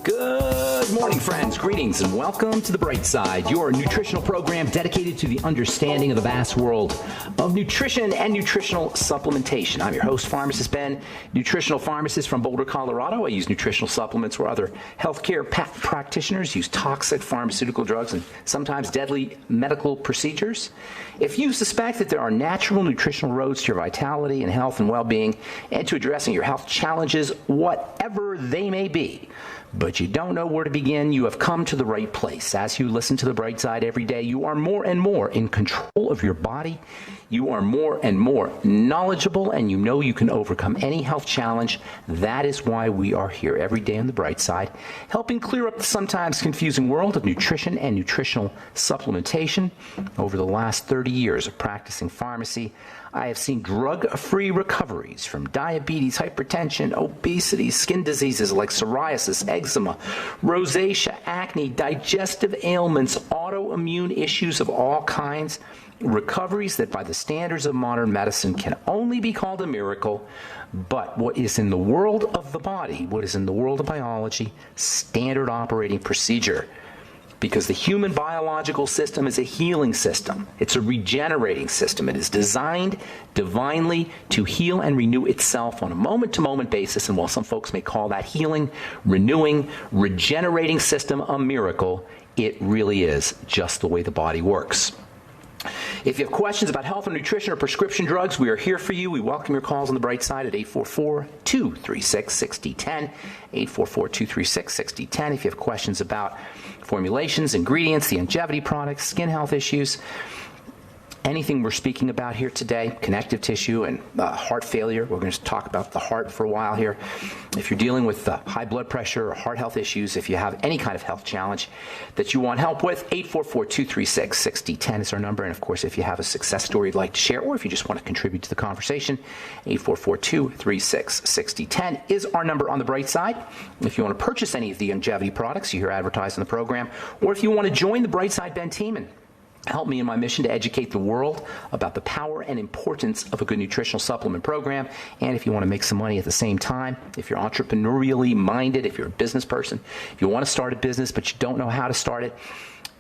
Good morning, friends. Greetings and welcome to The Bright Side, your nutritional program dedicated to the understanding of the vast world of nutrition and nutritional supplementation. I'm your host, Pharmacist Ben, nutritional pharmacist from Boulder, Colorado. I use nutritional supplements where other healthcare practitioners use toxic pharmaceutical drugs and sometimes deadly medical procedures. If you suspect that there are natural nutritional roads to your vitality and health and well-being and to addressing your health challenges, whatever they may be, but you don't know where to begin, you have come to the right place. As you listen to The Bright Side every day, you are more and more in control of your body. You are more and more knowledgeable, and you know you can overcome any health challenge. That is why we are here every day on The Bright Side, helping clear up the sometimes confusing world of nutrition and nutritional supplementation. Over the last 30 years of practicing pharmacy, I have seen drug-free recoveries from diabetes, hypertension, obesity, skin diseases like psoriasis, eczema, rosacea, acne, digestive ailments, autoimmune issues of all kinds, recoveries that by the standards of modern medicine can only be called a miracle, but what is in the world of the body, what is in the world of biology, standard operating procedure. Because the human biological system is a healing system. It's a regenerating system. It is designed divinely to heal and renew itself on a moment-to-moment basis. And while some folks may call that healing, renewing, regenerating system a miracle, it really is just the way the body works. If you have questions about health and nutrition or prescription drugs, we are here for you. We welcome your calls on The Bright Side at 844-236-6010, 844-236-6010. If you have questions about formulations, ingredients, the longevity products, skin health issues, anything we're speaking about here today, connective tissue and heart failure. We're going to talk about the heart for a while here. If you're dealing with high blood pressure or heart health issues, if you have any kind of health challenge that you want help with, 844-236-6010 is our number. And of course, if you have a success story you'd like to share, or if you just want to contribute to the conversation, 844-236-6010 is our number on The Bright Side. If you want to purchase any of the longevity products you hear advertised in the program, or if you want to join the Bright Side Ben team and help me in my mission to educate the world about the power and importance of a good nutritional supplement program. And if you want to make some money at the same time, if you're entrepreneurially minded, if you're a business person, if you want to start a business but you don't know how to start it,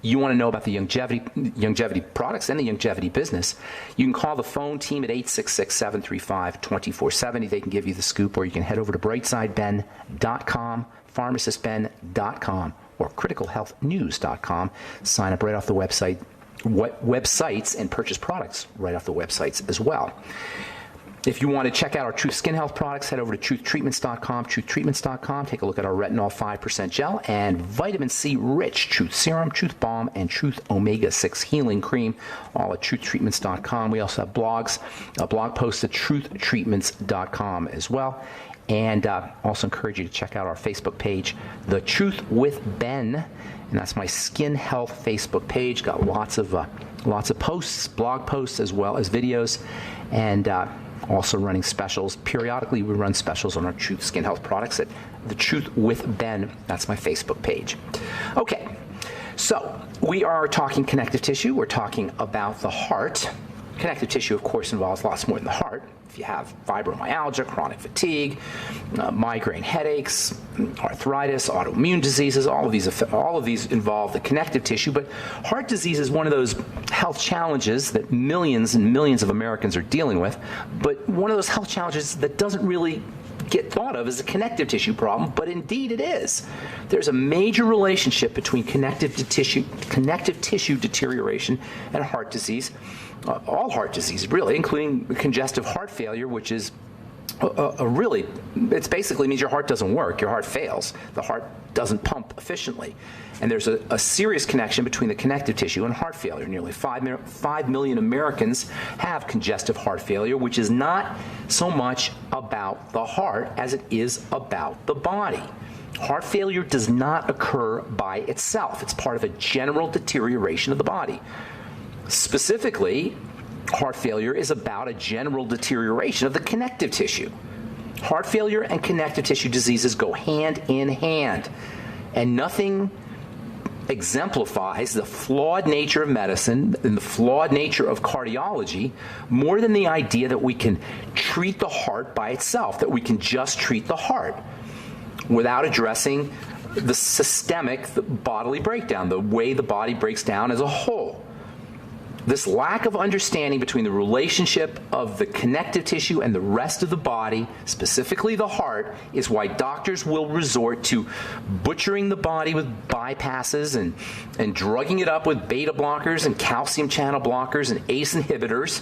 you want to know about the longevity products and the longevity business, you can call the phone team at 866-735-2470. They can give you the scoop, or you can head over to brightsideben.com, pharmacistben.com, or criticalhealthnews.com. Sign up right off the websites and purchase products right off the websites as well. If you want to check out our Truth Skin Health products, head over to truthtreatments.com, truthtreatments.com. Take a look at our retinol 5% gel and vitamin C rich Truth Serum, Truth Balm, and Truth Omega-6 Healing Cream, all at truthtreatments.com. We also have blogs, a blog post at truthtreatments.com as well. And also encourage you to check out our Facebook page, The Truth with Ben. And that's my skin health Facebook page. Got lots of posts, blog posts, as well as videos, and also running specials. Periodically, we run specials on our Truth Skin Health products at The Truth with Ben. That's my Facebook page. Okay, so we are talking connective tissue. We're talking about the heart. Connective tissue, of course, involves lots more than the heart. If you have fibromyalgia, chronic fatigue, migraine headaches, arthritis, autoimmune diseases, all of these involve the connective tissue. But heart disease is one of those health challenges that millions and millions of Americans are dealing with, but one of those health challenges that doesn't really get thought of as a connective tissue problem, but indeed it is. There's a major relationship between connective tissue deterioration and heart disease. All heart disease, really, including congestive heart failure, which is it basically means your heart doesn't work, your heart fails, the heart doesn't pump efficiently. And there's a serious connection between the connective tissue and heart failure. Nearly 5 million Americans have congestive heart failure, which is not so much about the heart as it is about the body. Heart failure does not occur by itself. It's part of a general deterioration of the body. Specifically, heart failure is about a general deterioration of the connective tissue. Heart failure and connective tissue diseases go hand in hand, and nothing exemplifies the flawed nature of medicine and the flawed nature of cardiology more than the idea that we can treat the heart by itself, that we can just treat the heart without addressing the systemic bodily breakdown, the way the body breaks down as a whole. This lack of understanding between the relationship of the connective tissue and the rest of the body, specifically the heart, is why doctors will resort to butchering the body with bypasses and drugging it up with beta blockers and calcium channel blockers and ACE inhibitors,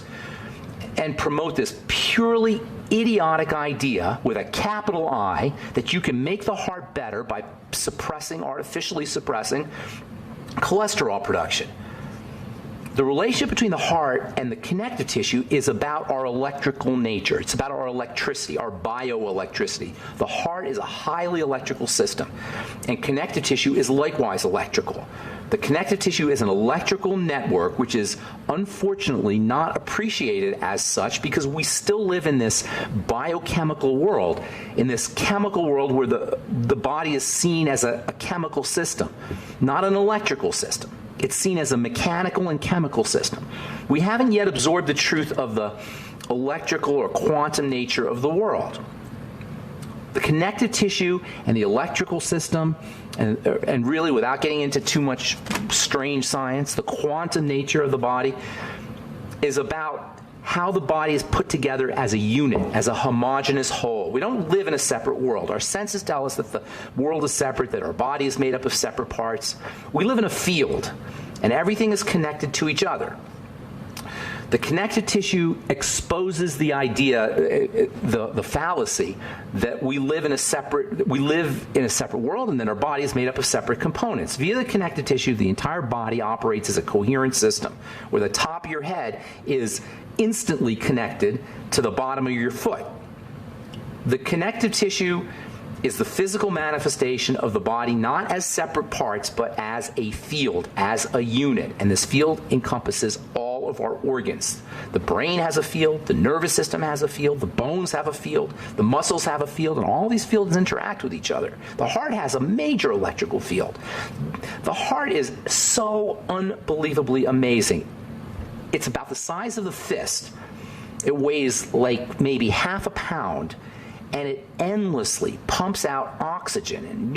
and promote this purely idiotic idea with a capital I that you can make the heart better by artificially suppressing cholesterol production. The relationship between the heart and the connective tissue is about our electrical nature. It's about our electricity, our bioelectricity. The heart is a highly electrical system, and connective tissue is likewise electrical. The connective tissue is an electrical network which is unfortunately not appreciated as such because we still live in this biochemical world, in this chemical world where the body is seen as a chemical system, not an electrical system. It's seen as a mechanical and chemical system. We haven't yet absorbed the truth of the electrical or quantum nature of the world. The connective tissue and the electrical system, and really without getting into too much strange science, the quantum nature of the body is about how the body is put together as a unit, as a homogeneous whole. We don't live in a separate world. Our senses tell us that the world is separate, that our body is made up of separate parts. We live in a field, and everything is connected to each other. The connective tissue exposes the idea, the fallacy, that we live in a separate world, and then our body is made up of separate components. Via the connective tissue, the entire body operates as a coherent system, where the top of your head is instantly connected to the bottom of your foot. The connective tissue is the physical manifestation of the body not as separate parts, but as a field, as a unit. And this field encompasses all of our organs. The brain has a field, the nervous system has a field, the bones have a field, the muscles have a field, and all these fields interact with each other. The heart has a major electrical field. The heart is so unbelievably amazing. It's about the size of the fist. It weighs like maybe half a pound, and it endlessly pumps out oxygen and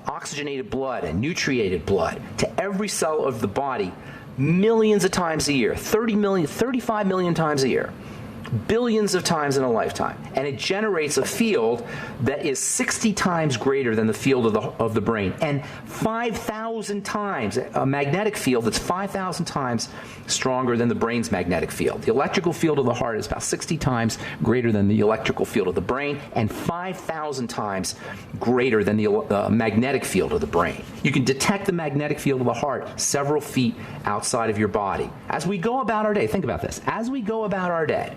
oxygenated blood and nutriated blood to every cell of the body millions of times a year, 30 million, 35 million times a year, billions of times in a lifetime. And it generates a field that is 60 times greater than the field of the brain, and 5,000 times, a magnetic field that's 5,000 times stronger than the brain's magnetic field. The electrical field of the heart is about 60 times greater than the electrical field of the brain, and 5,000 times greater than the magnetic field of the brain. You can detect the magnetic field of the heart several feet outside of your body. As we go about our day, think about this, as we go about our day,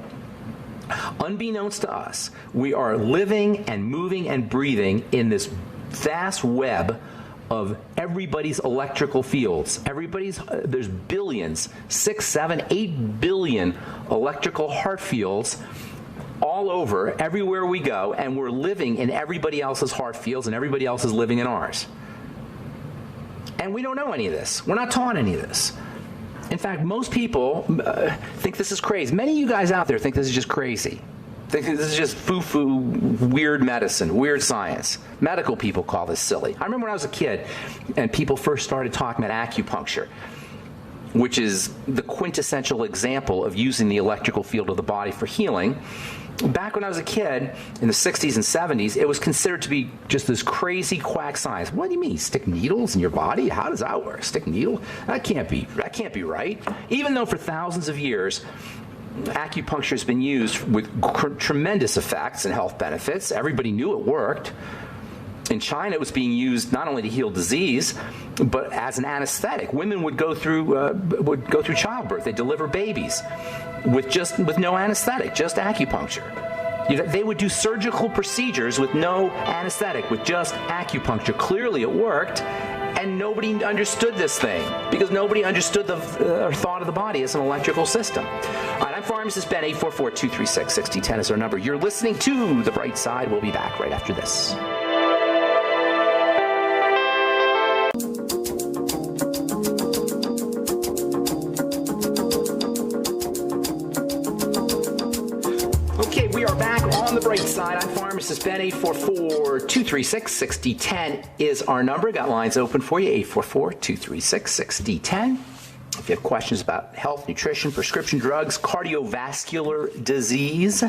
unbeknownst to us, we are living and moving and breathing in this vast web of everybody's electrical fields. There's billions, 6, 7, 8 billion electrical heart fields all over, everywhere we go, and we're living in everybody else's heart fields, and everybody else is living in ours. And we don't know any of this. We're not taught any of this. In fact, most people think this is crazy. Many of you guys out there think this is just crazy. Think this is just foo-foo, weird medicine, weird science. Medical people call this silly. I remember when I was a kid and people first started talking about acupuncture, which is the quintessential example of using the electrical field of the body for healing. Back when I was a kid, in the 60s and 70s, it was considered to be just this crazy quack science. What do you mean, stick needles in your body? How does that work? Stick needle? That can't be right. Even though for thousands of years, acupuncture has been used with tremendous effects and health benefits. Everybody knew it worked. In China, it was being used not only to heal disease, but as an anesthetic. Women would go through childbirth. They deliver babies with no anesthetic, just acupuncture. They would do surgical procedures with no anesthetic, with just acupuncture. Clearly, it worked, and nobody understood this thing because nobody understood or thought of the body as an electrical system. All right, I'm Pharmacist Ben. 844-236-6010 is our number. You're listening to The Bright Side. We'll be back right after this. We are back on The Bright Side. I'm Pharmacist Ben, 844-236-6010 is our number. Got lines open for you, 844-236-6010. If you have questions about health, nutrition, prescription drugs, cardiovascular disease,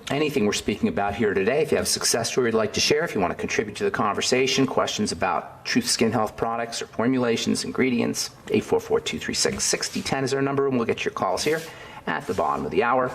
anything we're speaking about here today, if you have a success story you'd like to share, if you want to contribute to the conversation, questions about Truth Skin Health products or formulations, ingredients, 844-236-6010 is our number, and we'll get your calls here at the bottom of the hour.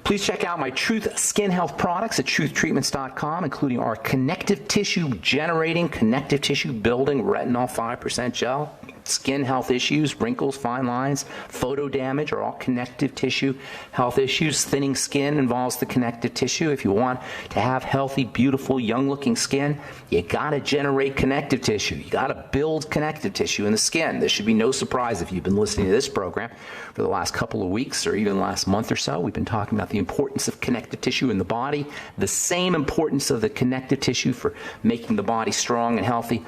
Please check out my Truth Skin Health products at truthtreatments.com, including our connective tissue generating, connective tissue building retinol 5% gel. Skin health issues, wrinkles, fine lines, photo damage are all connective tissue health issues. Thinning skin involves the connective tissue. If you want to have healthy, beautiful, young-looking skin, you got to generate connective tissue. You got to build connective tissue in the skin. This should be no surprise if you've been listening to this program for the last couple of weeks or even the last month or so. We've been talking about the importance of connective tissue in the body, the same importance of the connective tissue for making the body strong and healthy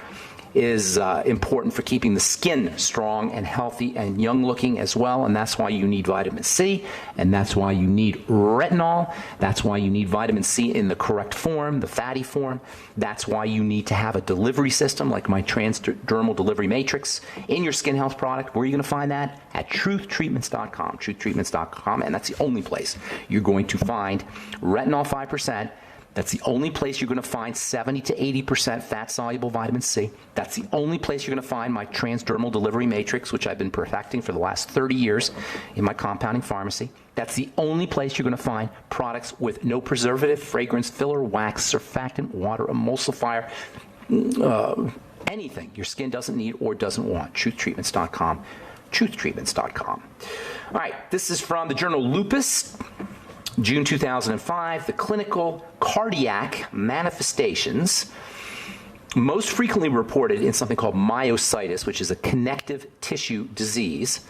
is important for keeping the skin strong and healthy and young looking as well, and that's why you need vitamin C, and that's why you need retinol, that's why you need vitamin C in the correct form, the fatty form, that's why you need to have a delivery system like my transdermal delivery matrix in your skin health product. Where are you going to find that? At truthtreatments.com, truthtreatments.com, and that's the only place you're going to find retinol 5%. That's the only place you're going to find 70 to 80% fat-soluble vitamin C. That's the only place you're going to find my transdermal delivery matrix, which I've been perfecting for the last 30 years in my compounding pharmacy. That's the only place you're going to find products with no preservative, fragrance, filler, wax, surfactant, water, emulsifier, anything your skin doesn't need or doesn't want. Truthtreatments.com, truthtreatments.com. All right, this is from the journal Lupus. June 2005, the clinical cardiac manifestations most frequently reported in something called myositis, which is a connective tissue disease.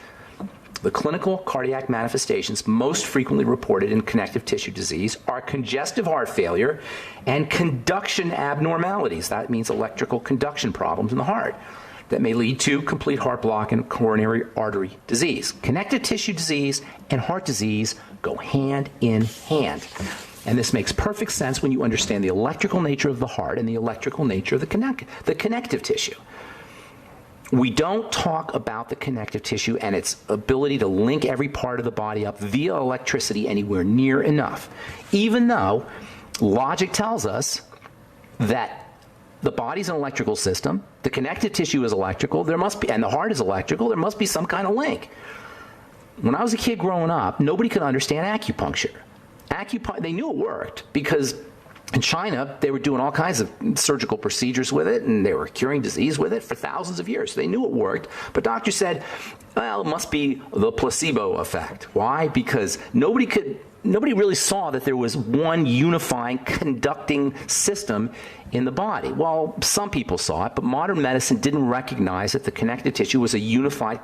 The clinical cardiac manifestations most frequently reported in connective tissue disease are congestive heart failure and conduction abnormalities. That means electrical conduction problems in the heart that may lead to complete heart block and coronary artery disease. Connective tissue disease and heart disease go hand in hand. And this makes perfect sense when you understand the electrical nature of the heart and the electrical nature of the connective tissue. We don't talk about the connective tissue and its ability to link every part of the body up via electricity anywhere near enough, even though logic tells us that the body's an electrical system, the connective tissue is electrical, there must be, and the heart is electrical, there must be some kind of link. When I was a kid growing up, nobody could understand acupuncture. They knew it worked because in China, they were doing all kinds of surgical procedures with it, and they were curing disease with it for thousands of years. So they knew it worked, but doctors said, well, it must be the placebo effect. Why? Because nobody really saw that there was one unifying conducting system in the body. Well, some people saw it, but modern medicine didn't recognize that the connective tissue was a unified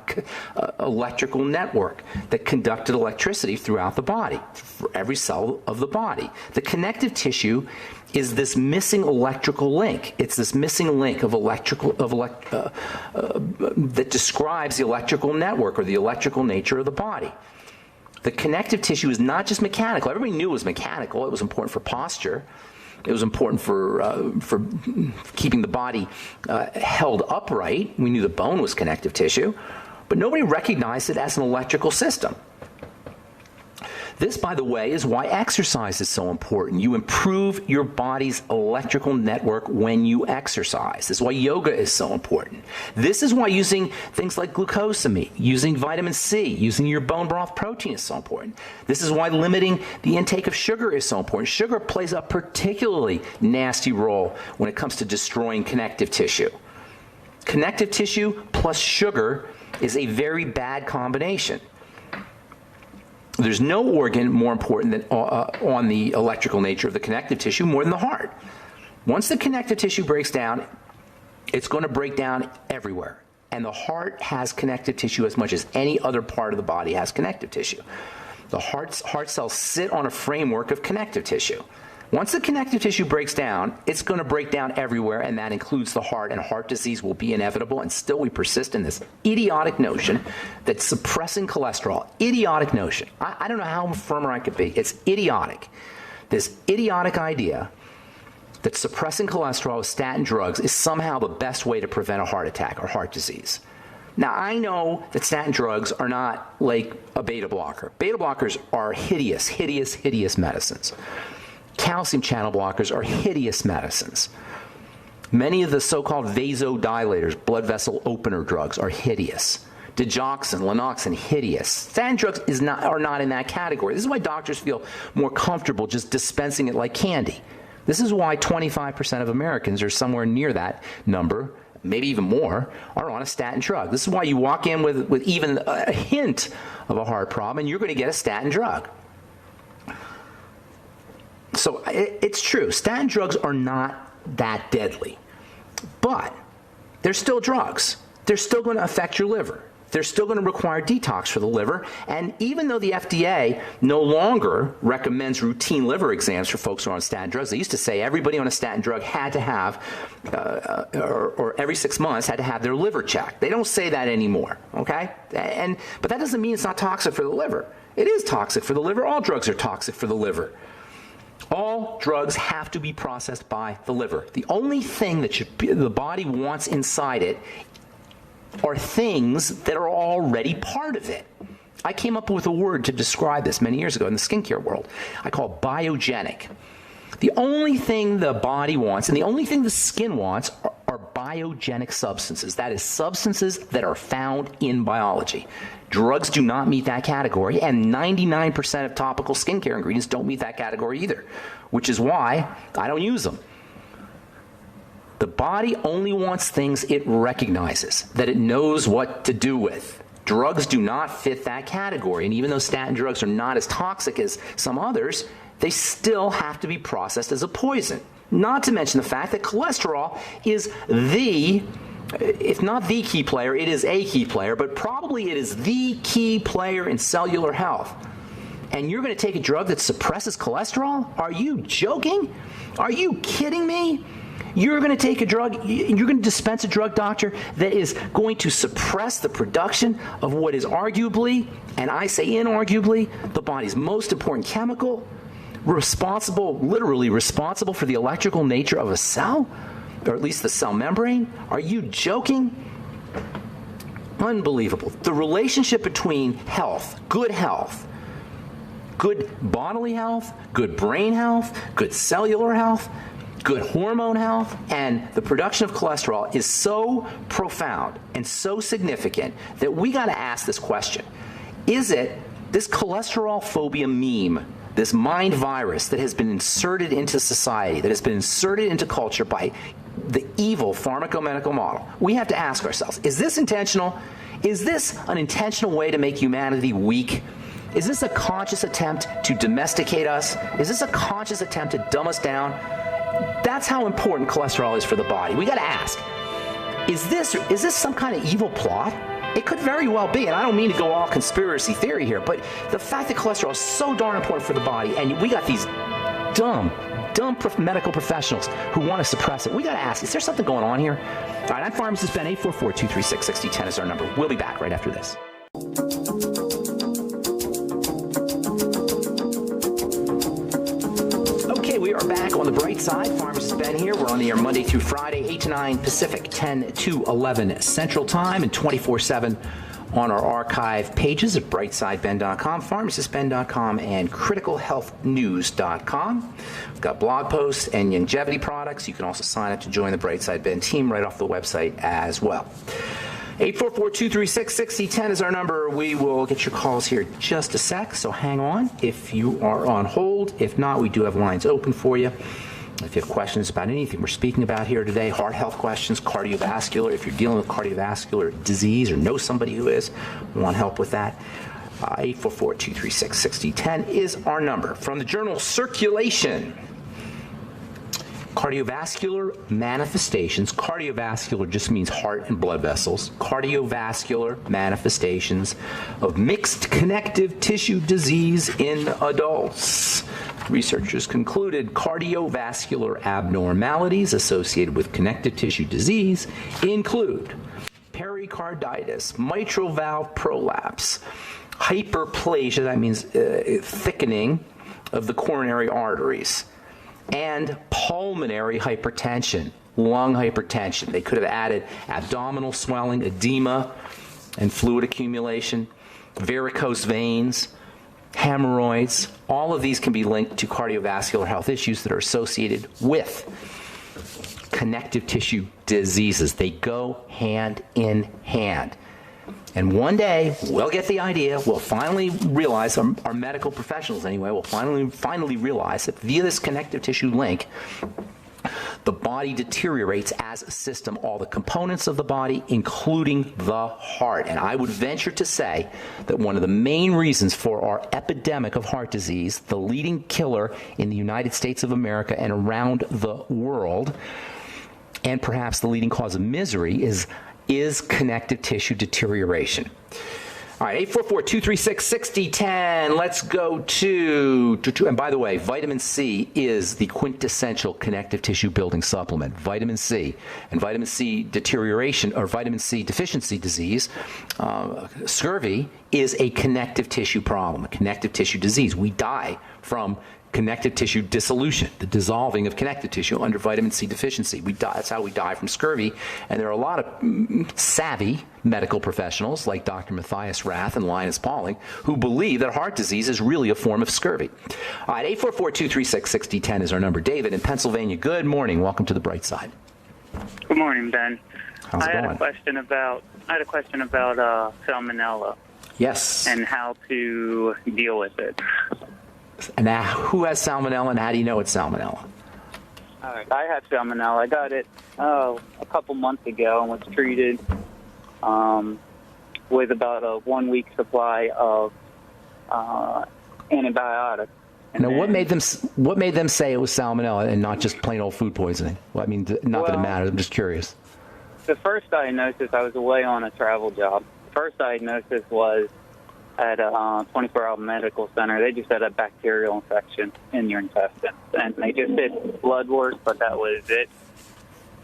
electrical network that conducted electricity throughout the body, for every cell of the body. The connective tissue is this missing electrical link. It's this missing link of that describes the electrical network or the electrical nature of the body. The connective tissue is not just mechanical. Everybody knew it was mechanical. It was important for posture. It was important for keeping the body held upright. We knew the bone was connective tissue, but nobody recognized it as an electrical system. This, by the way, is why exercise is so important. You improve your body's electrical network when you exercise. This is why yoga is so important. This is why using things like glucosamine, using vitamin C, using your bone broth protein is so important. This is why limiting the intake of sugar is so important. Sugar plays a particularly nasty role when it comes to destroying connective tissue. Connective tissue plus sugar is a very bad combination. There's no organ more important than on the electrical nature of the connective tissue more than the heart. Once the connective tissue breaks down, it's going to break down everywhere. And the heart has connective tissue as much as any other part of the body has connective tissue. The heart cells sit on a framework of connective tissue. Once the connective tissue breaks down, it's going to break down everywhere, and that includes the heart, and heart disease will be inevitable. And still we persist in this idiotic notion that suppressing cholesterol, idiotic notion. I don't know how firmer I could be. It's idiotic this idiotic idea that suppressing cholesterol with statin drugs is somehow the best way to prevent a heart attack or heart disease. Now, I know that statin drugs are not like a beta blocker. Beta blockers are hideous, hideous, hideous medicines. Calcium channel blockers are hideous medicines. Many of the so-called vasodilators, blood vessel opener drugs, are hideous. Digoxin, Lanoxin, hideous. Statin drugs are not in that category. This is why doctors feel more comfortable just dispensing it like candy. This is why 25% of Americans, or somewhere near that number, maybe even more, are on a statin drug. This is why you walk in with even a hint of a heart problem and you're going to get a statin drug. So it's true. Statin drugs are not that deadly. But they're still drugs. They're still going to affect your liver. They're still going to require detox for the liver. And even though the FDA no longer recommends routine liver exams for folks who are on statin drugs, they used to say everybody on a statin drug had to have, or every 6 months had to have their liver checked. They don't say that anymore, okay? But that doesn't mean it's not toxic for the liver. It is toxic for the liver. All drugs are toxic for the liver. All drugs have to be processed by the liver. The only thing that the body wants inside it are things that are already part of it. I came up with a word to describe this many years ago in the skincare world. I call it biogenic. The only thing the body wants and the only thing the skin wants are biogenic substances. That is, substances that are found in biology. Drugs do not meet that category, and 99% of topical skincare ingredients don't meet that category either, which is why I don't use them. The body only wants things it recognizes, that it knows what to do with. Drugs do not fit that category, and even though statin drugs are not as toxic as some others, they still have to be processed as a poison. Not to mention the fact that cholesterol is if not the key player, it is a key player, but probably it is the key player in cellular health. And you're going to take a drug that suppresses cholesterol? Are you joking? Are you kidding me? You're going to take a drug, you're going to dispense a drug, doctor, that is going to suppress the production of what is arguably, and I say inarguably, the body's most important chemical, literally responsible for the electrical nature of a cell, or at least the cell membrane? Are you joking? Unbelievable. The relationship between health, good bodily health, good brain health, good cellular health, good hormone health, and the production of cholesterol is so profound and so significant that we got to ask this question. Is it this cholesterol phobia meme, this mind virus that has been inserted into society, that has been inserted into culture by the evil pharmacomedical model? We have to ask ourselves, is this intentional? Is this an intentional way to make humanity weak? Is this a conscious attempt to domesticate us? Is this a conscious attempt to dumb us down? That's how important cholesterol is for the body. We got to ask, is this some kind of evil plot? It could very well be, and I don't mean to go all conspiracy theory here, but the fact that cholesterol is so darn important for the body, and we got these dumb medical professionals who want to suppress it. We got to ask, is there something going on here? All right, I'm Pharmacist Ben. 844-236-6010 is our number. We'll be back right after this. Okay, we are back on the bright side. Pharmacist Ben here. We're on the air Monday through Friday, 8 to 9 Pacific, 10 to 11 Central Time, and 24/7 on our archive pages at brightsideben.com, pharmacistben.com, and criticalhealthnews.com. We've got blog posts and longevity products. You can also sign up to join the Brightside Ben team right off the website as well. 844-236-6010 is our number. We will get your calls here in just a sec, so hang on if you are on hold. If not, we do have lines open for you. If you have questions about anything we're speaking about here today, heart health questions, cardiovascular, if you're dealing with cardiovascular disease or know somebody who is, want help with that, 844-236-6010 is our number. From the journal Circulation, cardiovascular manifestations. Cardiovascular just means heart and blood vessels. Cardiovascular manifestations of mixed connective tissue disease in adults. Researchers concluded cardiovascular abnormalities associated with connective tissue disease include pericarditis, mitral valve prolapse, hyperplasia, that means thickening of the coronary arteries, and pulmonary hypertension, lung hypertension. They could have added abdominal swelling, edema, and fluid accumulation, varicose veins, hemorrhoids. All of these can be linked to cardiovascular health issues that are associated with connective tissue diseases. They go hand in hand. And one day, we'll get the idea, we'll finally realize, our medical professionals anyway, will finally realize that via this connective tissue link, the body deteriorates as a system, all the components of the body, including the heart. And I would venture to say that one of the main reasons for our epidemic of heart disease, the leading killer in the United States of America and around the world, and perhaps the leading cause of misery, is connective tissue deterioration. All right, 844-236-6010. Let's go to, and by the way, vitamin C is the quintessential connective tissue building supplement. Vitamin C and vitamin C deterioration or vitamin C deficiency disease, scurvy, is a connective tissue problem, a connective tissue disease. We die from connective tissue dissolution, the dissolving of connective tissue under vitamin C deficiency. We die. That's how we die from scurvy. And there are a lot of savvy medical professionals like Dr. Matthias Rath and Linus Pauling who believe that heart disease is really a form of scurvy. All right, 844-236-6010 is our number. David in Pennsylvania, good morning. Welcome to the Bright Side. Good morning, Ben. How's it going? I had a question about salmonella. Yes. And how to deal with it. And now, who has salmonella, and how do you know it's salmonella? All right, I had salmonella. I got it a couple months ago and was treated with about a 1 week supply of antibiotics. Now, what made them say it was salmonella and not just plain old food poisoning? Well, I mean, not that it matters. I'm just curious. The first diagnosis, I was away on a travel job. The first diagnosis was at a 24-hour medical center. They just had a bacterial infection in your intestines, and they just did blood work, but that was it.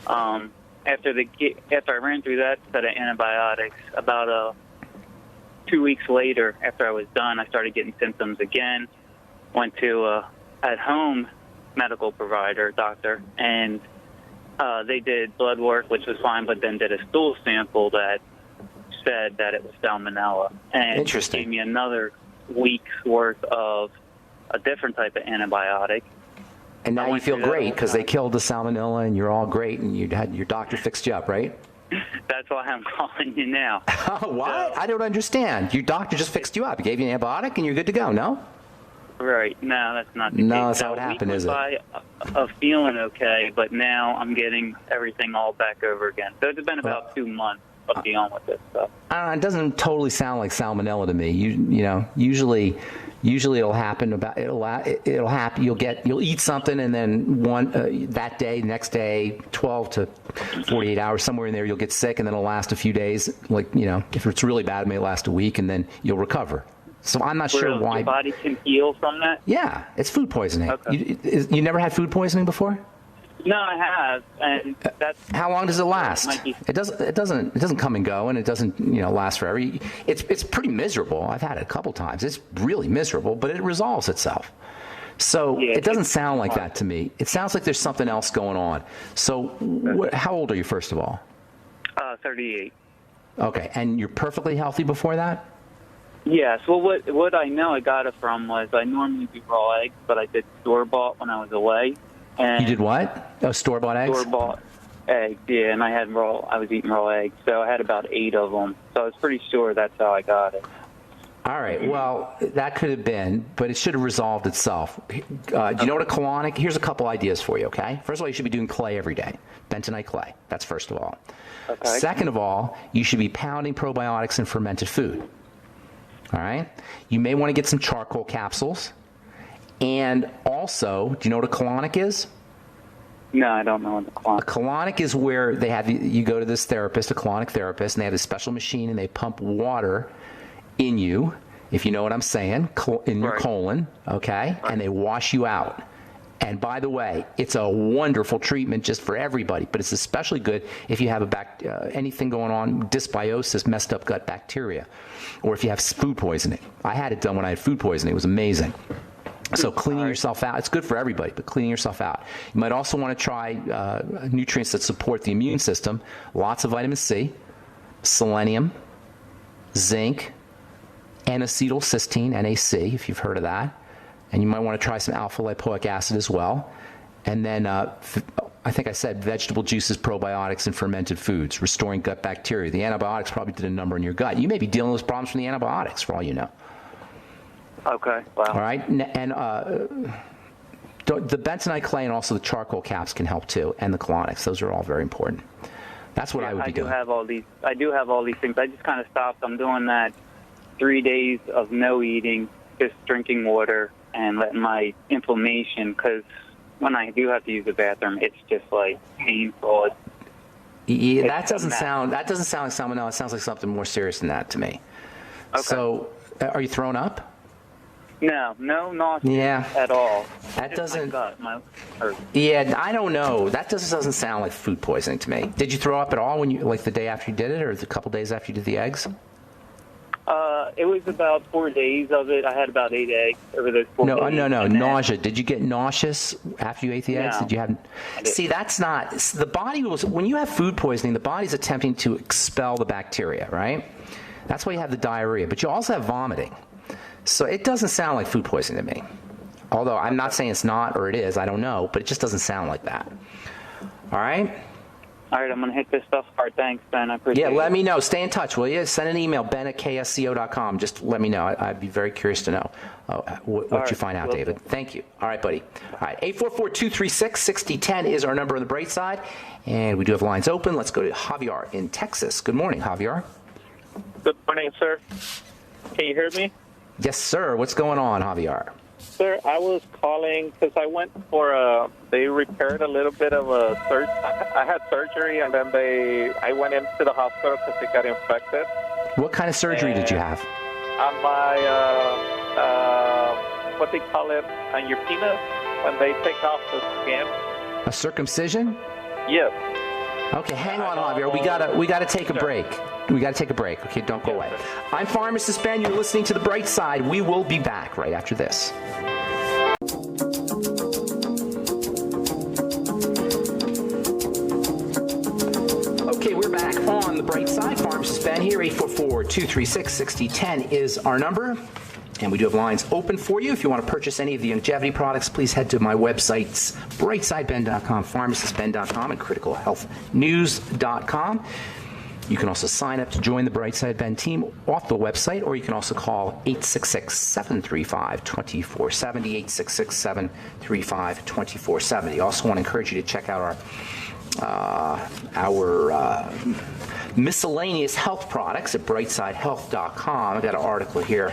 After I ran through that set of antibiotics, about 2 weeks later, after I was done, I started getting symptoms again. Went to a at-home medical provider, doctor, and they did blood work, which was fine, but then did a stool sample that said that it was salmonella, and gave me another week's worth of a different type of antibiotic. And now you feel great because they killed the salmonella, and you're all great, and your doctor fixed you up, right? That's why I'm calling you now. What? I don't understand. Your doctor just fixed you up. He gave you an antibiotic, and you're good to go. No? Right. No, that's not the case. No, that's not what happened, is it? Of feeling okay, but now I'm getting everything all back over again. So it's been about 2 months of dealing with this stuff. It doesn't totally sound like salmonella to me. You know, usually it'll happen it'll happen. You'll eat something, and then that day, next day, 12 to 48 hours, somewhere in there, you'll get sick, and then it'll last a few days. Like, you know, if it's really bad, it may last a week, and then you'll recover. So I'm not sure why. Your body can heal from that? Yeah, it's food poisoning. Okay. You never had food poisoning before? No, I have, and that's. How long does it last? It doesn't come and go, and it doesn't last forever. It's pretty miserable. I've had it a couple times. It's really miserable, but it resolves itself. So it doesn't sound like that to me. It sounds like there's something else going on. So how old are you, first of all? 38. Okay, and you're perfectly healthy before that? Yes. Well, what I know I got it from was I normally do raw eggs, but I did store-bought when I was away. And you did what? Oh, store-bought eggs? Store-bought eggs, yeah, and I was eating raw eggs, so I had about 8 of them. So I was pretty sure that's how I got it. All right, well, that could have been, but it should have resolved itself. Do you know what a colonic? Here's a couple ideas for you, okay? First of all, you should be doing clay every day, bentonite clay. That's first of all. Okay. Second of all, you should be pounding probiotics in fermented food. All right? You may want to get some charcoal capsules. And also, do you know what a colonic is? No, I don't know what a colonic is. A colonic is where you go to this therapist, a colonic therapist, and they have a special machine, and they pump water in you, if you know what I'm saying, in your colon, okay? Right. And they wash you out. And by the way, it's a wonderful treatment just for everybody, but it's especially good if you have anything going on, dysbiosis, messed up gut bacteria, or if you have food poisoning. I had it done when I had food poisoning. It was amazing. So cleaning yourself out, it's good for everybody, but cleaning yourself out. You might also want to try nutrients that support the immune system. Lots of vitamin C, selenium, zinc, N-acetylcysteine, NAC, if you've heard of that. And you might want to try some alpha-lipoic acid as well. And then I think I said vegetable juices, probiotics, and fermented foods, restoring gut bacteria. The antibiotics probably did a number in your gut. You may be dealing with problems from the antibiotics, for all you know. Okay. Wow. All right. And the bentonite clay and also the charcoal caps can help too, and the colonics. Those are all very important. That's what I would be doing. I do have all these things. I just kind of stopped. I'm doing that 3 days of no eating, just drinking water, and letting my inflammation, because when I do have to use the bathroom, it's just like painful. Yeah, that doesn't sound like salmonella. It sounds like something more serious than that to me. Okay. So, are you throwing up? No nausea at all. That just doesn't. My gut hurts. Yeah, I don't know. That doesn't sound like food poisoning to me. Did you throw up at all when you, like the day after you did it, or the couple days after you did the eggs? It was about 4 days of it. I had about 8 eggs over those 4 days. No. Nausea. Did you get nauseous after you ate the eggs? No. Did you have? See, that's not. The body was. When you have food poisoning, the body's attempting to expel the bacteria, right? That's why you have the diarrhea. But you also have vomiting. So it doesn't sound like food poisoning to me. Although I'm not saying it's not or it is. I don't know. But it just doesn't sound like that. All right? All right, I'm going to hit this stuff hard. Thanks, Ben. I appreciate it. Yeah, let me know. Stay in touch, will you? Send an email, ben@ksco.com. Just let me know. I'd be very curious to know what you find out, David. Thank you. All right, buddy. All right, 844-236-6010 is our number on the bright side. And we do have lines open. Let's go to Javier in Texas. Good morning, Javier. Good morning, sir. Can you hear me? Yes, sir. What's going on, Javier? Sir, I was calling because I went for they repaired a little bit of a surgery. I had surgery, and then I went into the hospital because it got infected. What kind of surgery did you have? On my, what they call it, on your penis, when they take off the skin. A circumcision? Yes. Okay, hang on, Javier. We gotta take a break. We gotta take a break. Okay, don't go away. I'm Pharmacist Ben. You're listening to The Bright Side. We will be back right after this. Okay, we're back on The Bright Side. Pharmacist Ben here. 844-236-6010 is our number. And we do have lines open for you. If you want to purchase any of the longevity products, please head to my websites, brightsideben.com, pharmacistben.com, and criticalhealthnews.com. You can also sign up to join the Brightside Ben team off the website, or you can also call 866-735-2470, 866-735-2470. I also want to encourage you to check out our miscellaneous health products at brightsidehealth.com. I've got an article here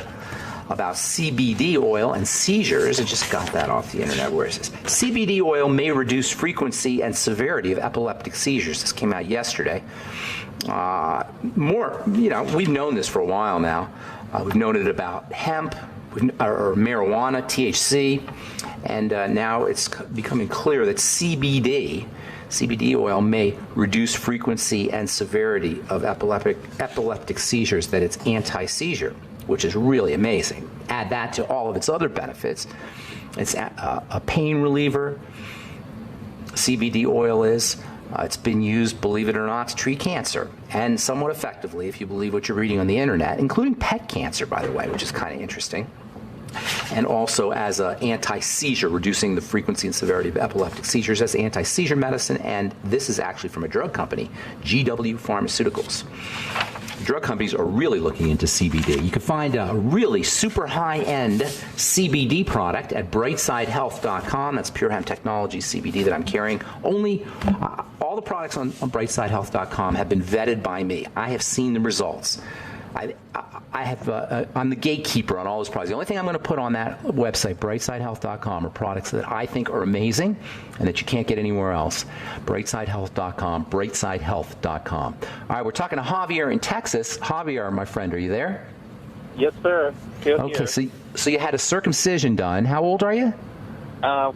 about CBD oil and seizures. I just got that off the internet. Where is this? CBD oil may reduce frequency and severity of epileptic seizures. This came out yesterday. We've known this for a while now. We've known it about hemp or marijuana, THC, and now it's becoming clear that CBD oil may reduce frequency and severity of epileptic seizures, that it's anti-seizure, which is really amazing. Add that to all of its other benefits. It's a pain reliever. CBD oil is. It's been used, believe it or not, to treat cancer, and somewhat effectively, if you believe what you're reading on the internet, including pet cancer, by the way, which is kind of interesting. And also as an anti-seizure, reducing the frequency and severity of epileptic seizures as anti-seizure medicine. And this is actually from a drug company, GW Pharmaceuticals. Drug companies are really looking into CBD. You can find a really super high-end CBD product at brightsidehealth.com. That's Pure Hemp Technology CBD that I'm carrying. Only all the products on brightsidehealth.com have been vetted by me. I have seen the results. I'm the gatekeeper on all those products. The only thing I'm going to put on that website, brightsidehealth.com, are products that I think are amazing and that you can't get anywhere else. Brightsidehealth.com, brightsidehealth.com. All right, we're talking to Javier in Texas. Javier, my friend, are you there? Yes, sir. Okay, so you had a circumcision done. How old are you?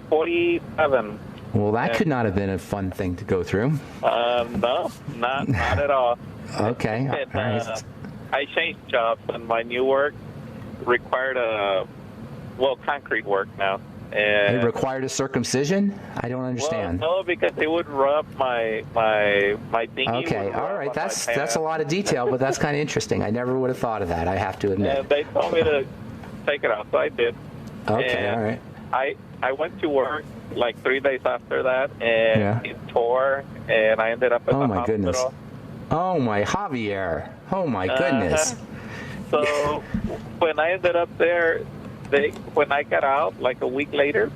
47. Well, that could not have been a fun thing to go through. No, not at all. Okay. All right. I changed jobs, and my new work required concrete work now. And It required a circumcision? I don't understand. Well, no, because they would rub my dinghy. Okay, all right. That's a lot of detail, but that's kind of interesting. I never would have thought of that, I have to admit. And they told me to take it out, so I did. Okay, and all right. I went to work like 3 days after that, and it tore, and I ended up in the hospital. Goodness. Oh, my Javier. Oh, my goodness. So when I ended up there, when I got out, like a week later,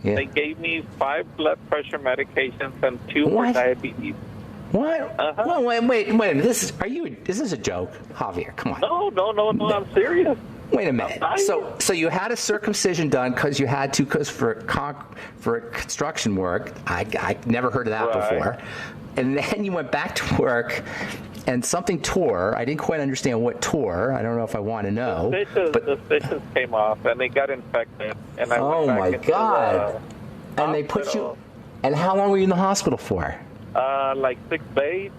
they gave me 5 blood pressure medications and 2 for diabetes. What? Well, wait a minute. Is this a joke? Javier, come on. No, I'm serious. Wait a minute. So you had a circumcision done because you had to, because for construction work. I never heard of that before. And then you went back to work, and something tore. I didn't quite understand what tore. I don't know if I want to know. The stitches came off, and they got infected. And I went back into God! And they put you. And how long were you in the hospital for? Like 6 days.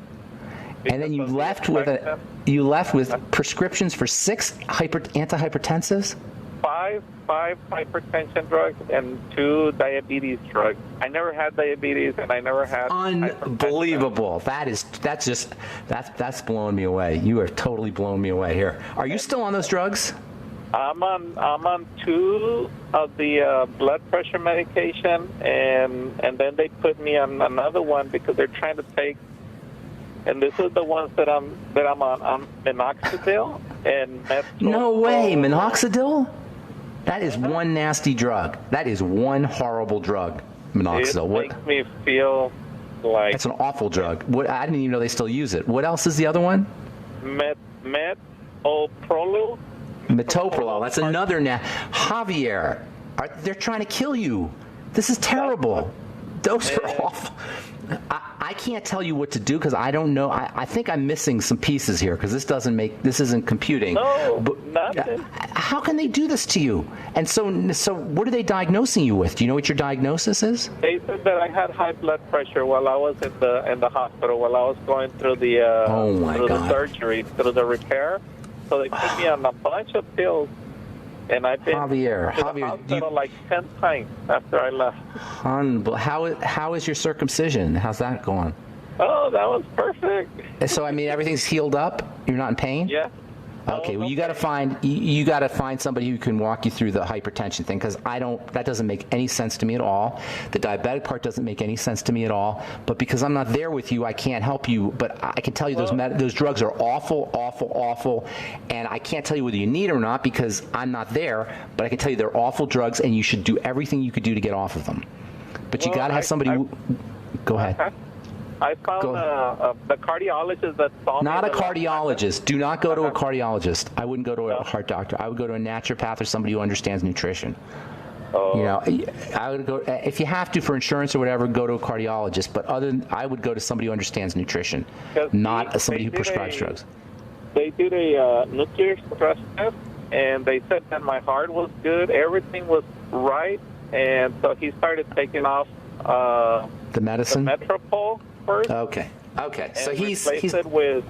And then you left with prescriptions for 6 antihypertensives? 5 hypertension drugs and 2 diabetes drugs. I never had diabetes, and I never had unbelievable. That's blowing me away. You are totally blowing me away here. Are you still on those drugs? I'm on 2 of the blood pressure medication, and then they put me on another one because they're trying to take. And this is the ones that I'm on minoxidil and methadone. No way, minoxidil? That is one nasty drug. That is one horrible drug, minoxidil. It makes me feel like... It's an awful drug. I didn't even know they still use it. What else is the other one? Metoprolol. Metoprolol. That's another... Javier, they're trying to kill you. This is terrible. Those are awful. I can't tell you what to do because I don't know. I think I'm missing some pieces here because this isn't computing. No, nothing. How can they do this to you? And so what are they diagnosing you with? Do you know what your diagnosis is? They said that I had high blood pressure while I was in the hospital, while I was going through the the surgery, through the repair. So they put me on a bunch of pills. And I've been to the hospital like 10 times after I left. How is your circumcision? How's that going? Oh, that was perfect. So I mean, everything's healed up. You're not in pain. Yeah. Okay. Well, you got to find somebody who can walk you through the hypertension thing because that doesn't make any sense to me at all. The diabetic part doesn't make any sense to me at all. But because I'm not there with you, I can't help you. But I can tell you those drugs are awful, awful, awful, and I can't tell you whether you need them or not because I'm not there. But I can tell you they're awful drugs, and you should do everything you could do to get off of them. But you got to have somebody. Go ahead. I found the cardiologist that saw me. Not a cardiologist. Do not go to a cardiologist. I wouldn't go to a heart doctor. I would go to a naturopath or somebody who understands nutrition. Oh. You know, I would go if you have to for insurance or whatever. Go to a cardiologist. But I would go to somebody who understands nutrition, not somebody who prescribes drugs. They did a nuclear stress test, and they said that my heart was good, everything was right, and so he started taking off the medicine, the Metropol. First, okay. So he's it with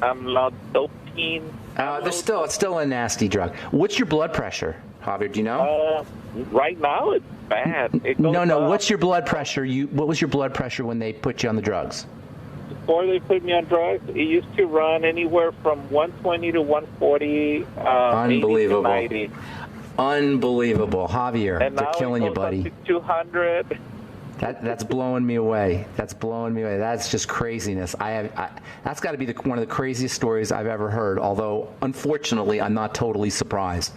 amlodipine. It's still a nasty drug. What's your blood pressure, Javier? Do you know? Right now it's bad. No. What's your blood pressure? What was your blood pressure when they put you on the drugs? Before they put me on drugs, it used to run anywhere from 120 to 140. Unbelievable. 80 to 90. Unbelievable, Javier. And they're killing you, buddy. Up to 200. That's blowing me away. That's just craziness. That's got to be one of the craziest stories I've ever heard. Although, unfortunately, I'm not totally surprised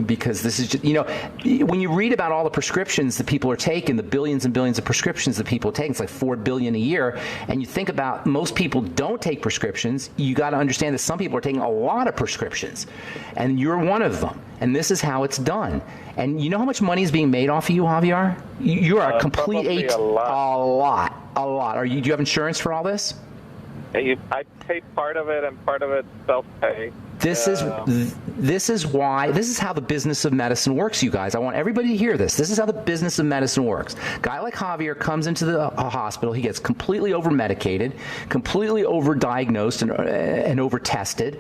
because this is just, when you read about all the prescriptions that people are taking, the billions and billions of prescriptions that people are taking, it's like 4 billion a year. And you think about most people don't take prescriptions. You got to understand that some people are taking a lot of prescriptions, and you're one of them. And this is how it's done. And you know how much money is being made off of you, Javier? You are a complete a lot. A lot. Do you have insurance for all this? I pay part of it, and part of it self-pay. This is how the business of medicine works, you guys. I want everybody to hear this. This is how the business of medicine works. Guy like Javier comes into the hospital. He gets completely over-medicated, completely over-diagnosed and over-tested.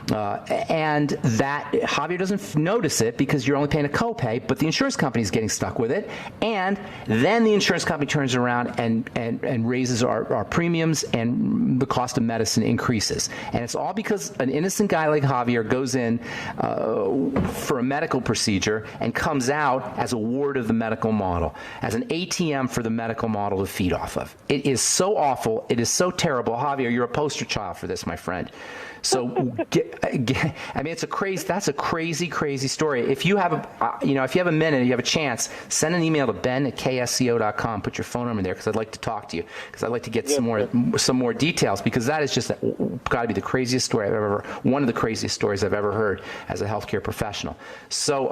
And that Javier doesn't notice it because you're only paying a copay, but the insurance company is getting stuck with it. And then the insurance company turns around and raises our premiums, and the cost of medicine increases. And it's all because an innocent guy like Javier goes in for a medical procedure and comes out as a ward of the medical model, as an ATM for the medical model to feed off of. It is so awful. It is so terrible. Javier, you're a poster child for this, my friend. So, I mean, that's a crazy story. If you have a minute, you have a chance, send an email to ben@ksco.com. Put your phone number there because I'd like to talk to you, because I'd like to get some more details, because that is just got to be the craziest story one of the craziest stories I've ever heard as a healthcare professional. So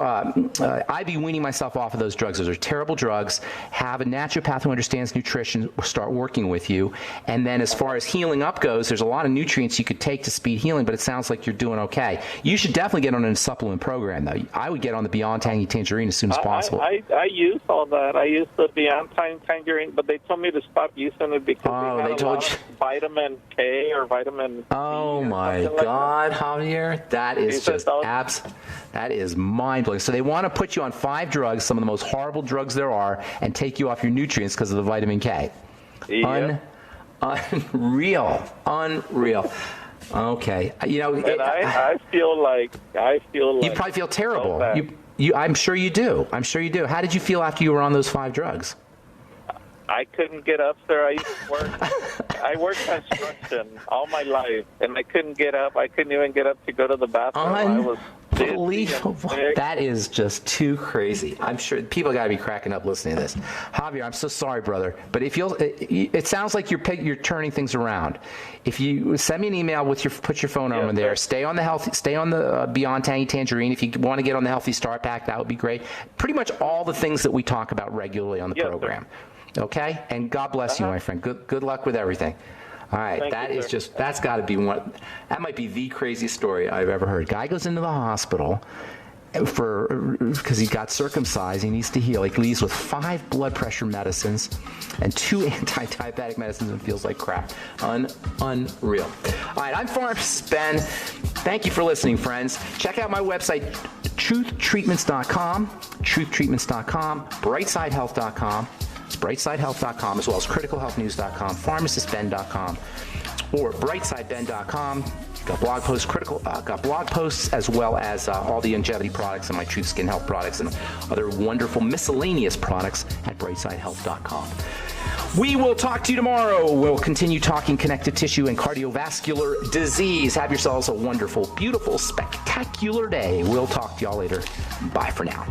I'd be weaning myself off of those drugs. Those are terrible drugs. Have a naturopath who understands nutrition start working with you. And then as far as healing up goes, there's a lot of nutrients you could take to speed healing, but it sounds like you're doing okay. You should definitely get on a supplement program, though. I would get on the Beyond Tangy Tangerine as soon as possible. I use all that. I use the Beyond Tangerine, but they told me to stop using it because they told you vitamin K or vitamin C. Oh my God, Javier, that is just that is mind-blowing. So they want to put you on 5 drugs, some of the most horrible drugs there are, and take you off your nutrients because of the vitamin K. Yeah. Unreal. Okay, and I feel like you probably feel terrible. I'm sure you do. How did you feel after you were on those 5 drugs? I couldn't get up, sir. I used to work. I worked construction all my life, and I couldn't get up. I couldn't even get up to go to the bathroom. Unbelievable. That is just too crazy. I'm sure people got to be cracking up listening to this. Javier, I'm so sorry, brother, but it sounds like you're turning things around. If you send me an email put your phone number there. Stay on the Beyond Tangy Tangerine. If you want to get on the Healthy Start Pack, that would be great. Pretty much all the things that we talk about regularly on the program. Sir. Okay, and God bless you, my friend. Good luck with everything. All right, that's got to be that might be the craziest story I've ever heard. Guy goes into the hospital because he got circumcised. He needs to heal. He leaves with 5 blood pressure medicines and 2 anti-diabetic medicines and feels like crap. Unreal. All right, I'm Pharmacist Ben. Thank you for listening, friends. Check out my website, truthtreatments.com, brightsidehealth.com. It's brightsidehealth.com, as well as criticalhealthnews.com, pharmacistben.com, or brightsideben.com. Got blog posts, as well as all the longevity products and my Truth Skin Health products and other wonderful miscellaneous products at brightsidehealth.com. We will talk to you tomorrow. We'll continue talking connective tissue and cardiovascular disease. Have yourselves a wonderful, beautiful, spectacular day. We'll talk to y'all later. Bye for now.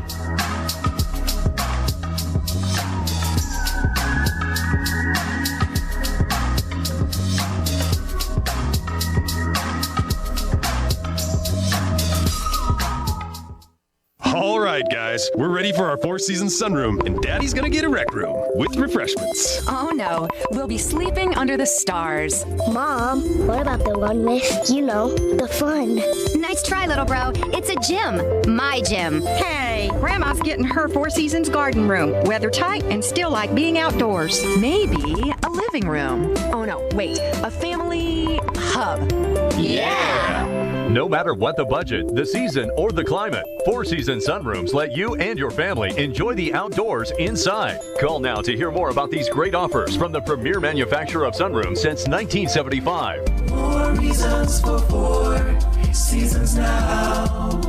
All right, guys, we're ready for our 4-season sunroom, and Daddy's gonna get a rec room with refreshments. Oh no, we'll be sleeping under the stars. Mom, what about the one with, the fun? Nice try, little bro. It's a gym. My gym. Hey, Grandma's getting her 4 Seasons garden room. Weather tight and still like being outdoors. Maybe a living room. Oh no, wait, a family hub. Yeah! No matter what the budget, the season, or the climate, 4-season sunrooms let you and your family enjoy the outdoors inside. Call now to hear more about these great offers from the premier manufacturer of sunrooms since 1975. 4 reasons for 4 seasons now.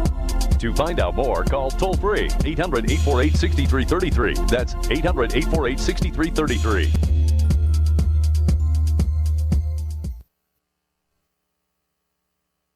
To find out more, call toll-free 800-848-6333. That's 800-848-6333.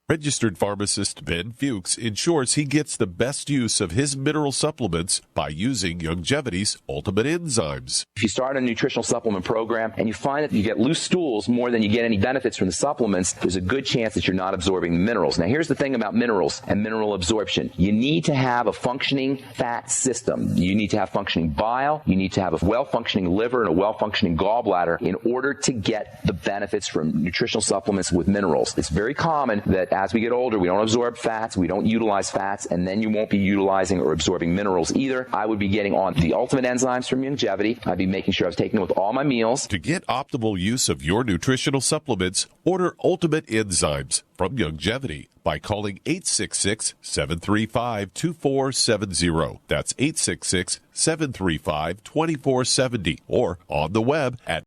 Registered pharmacist Ben Fuchs ensures he gets the best use of his mineral supplements by using Longevity's ultimate enzymes. If you start a nutritional supplement program and you find that you get loose stools more than you get any benefits from the supplements, there's a good chance that you're not absorbing the minerals. Now, here's the thing about minerals and mineral absorption. You need to have a functioning fat system. You need to have functioning bile. You need to have a well-functioning liver and a well-functioning gallbladder in order to get the benefits from nutritional supplements with minerals. It's very common that as we get older, we don't absorb fats, we don't utilize fats, and then you won't be utilizing or absorbing minerals either. I would be getting on the Ultimate Enzymes from Longevity. I'd be making sure I was taking it with all my meals. To get optimal use of your nutritional supplements, order Ultimate Enzymes from Longevity by calling 866-735-2470. That's 866-735-2470, or on the web at